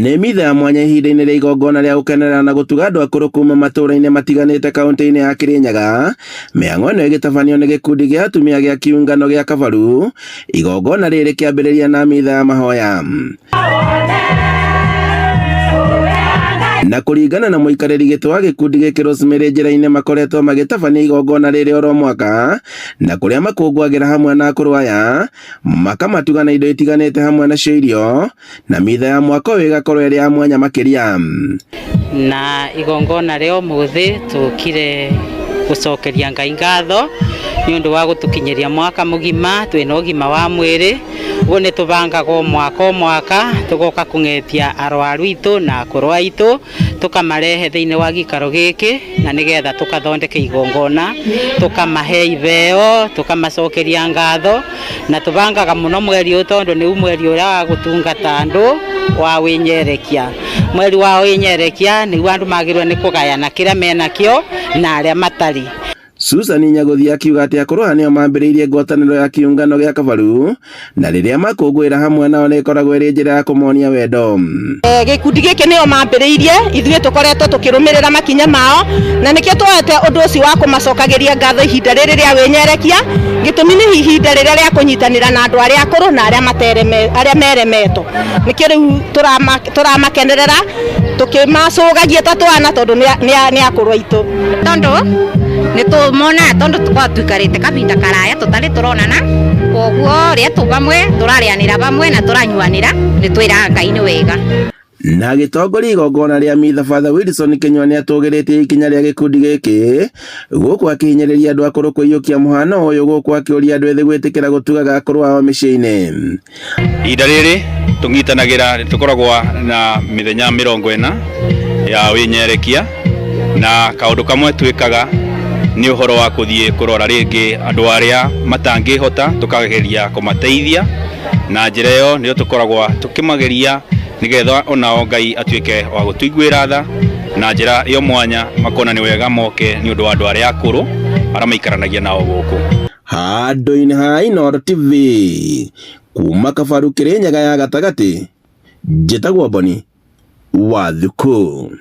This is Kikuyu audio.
nĩ mitha ya mwanya ihinda-inĩ rĩa igongona rĩa gũkenerera na gũtuga andũ akũrũ kuma matũũra-inĩ matiganĩte kaũntĩ-inĩ ya Kirinyaga. Mĩhang'o ĩno ĩgĩtabanio nĩ gĩkundi gĩa atumia gĩa kĩũngano gĩa Kabaru, igongona rĩrĩ kĩambĩrĩria na mitha ya mahoya. Na kũringana na mũikarĩri gĩtĩ wa gĩkundi gĩkĩ Rosemary njĩra-inĩ, makoretwo magĩtabania igongona rĩrĩ oro mwaka, na kũrĩa makũngũagĩra hamwe na akũrũ aya, makamatuga na indo itiganĩte hamwe nacio irio, na mitha ya mwaka ũyũ ĩgakorwo ĩrĩ ya mwanya makĩria. Na igongona rĩa ũmũthĩ tũkire gũcokeria Ngai ngatho nĩ ũndũ wa gũtũkinyĩria mwaka mũgima twĩna ũgima wa mwĩrĩ. Ũguo nĩ tũbangaga mwaka tũgoka kũng'etia arwaru aitũ na akũrũ aitũ, tũkamarehe thĩinĩ wa gĩikaro gĩkĩ, na nĩgetha tũkathondeke igongona, tũkamahe itheo, tũkamacokeria ngatho, na tũbangaga mũno mweri ũyũ tondũ nĩ mweri ũrĩa wa gũtungata andũ wa wĩnyerekia. Mweri wa wĩnyerekia nĩguo andũ magĩrĩirwo nĩ kũgayana kĩrĩa menakĩo na arĩa matarĩ. Susan Nyaguthi akiuga atĩ akũrũ aya nĩo mambĩrĩirie ngwatanĩro ya kĩũngano gĩa Kabaru, na rĩrĩa makũngũĩra hamwe nao nĩ ĩkoragwo ĩrĩ njĩra ya kũmonia wendo. Gĩkundi gĩkĩ nĩo mambĩrĩirie, ithuĩ tũkoretwo tũkĩrũmĩrĩra makinya mao, na nĩkĩo tuoete ũndũ ũcio wa kũmacokagĩria ngatho ihinda rĩrĩ rĩa wĩnyerekia. Gĩtũmi nĩ ihinda rĩrĩa rĩa kũnyitanĩra na andũ arĩa akũrũ na arĩa meremetwo. Nĩkĩo rĩu tũramakenerera tũkĩmacũgagia ta twana tondũ nĩ akũrũ aitũ. Nĩ tũmona tondũ tũkoragwo tũikarĩte kabinda karaya tũtarĩ tũronana, koguo rĩrĩa tũ bamwe tũrarĩanĩra bamwe na tũranyuanĩra, nĩ twĩraga Ngai nĩ wega. Na gĩtongoria igongona rĩa mitha Father Wilson Kĩnyua nĩ atũgĩrĩtie ikinya rĩa gĩkundi gĩkĩ gũkũ akĩhinyĩrĩria andũ akũrũ kũiyũkia mũhano ũyũ, gũkũ akĩũria andũ ethĩ gwĩtĩkĩra gũtugaga akũrũ ao mĩciĩ-inĩ. Ihinda rĩrĩ tũnyitanagĩra, tũkoragwo na mĩthenya 40 ya wĩnyerekia, na kaũndũ kamwe twĩkaga nĩ ũhoro wa kũthiĩ kũrora rĩngĩ andũ arĩa matangĩhota, tũkageria kũmateithia, na njĩra ĩyo nĩyo tũkoragwo tũkĩmageria nĩgetha onao Ngai atuĩke wa gũtũiguĩra tha, na njĩra ĩyo mwanya makona nĩ wega moke nĩ ũndũ wa andũ arĩa akũrũ arĩa maikaranagia nao gũkũ. Handũ-inĩ ha Inooro TV kuma Kabaru Kirinyaga ya gatagatĩ, njĩtagwo Boni Wathuku.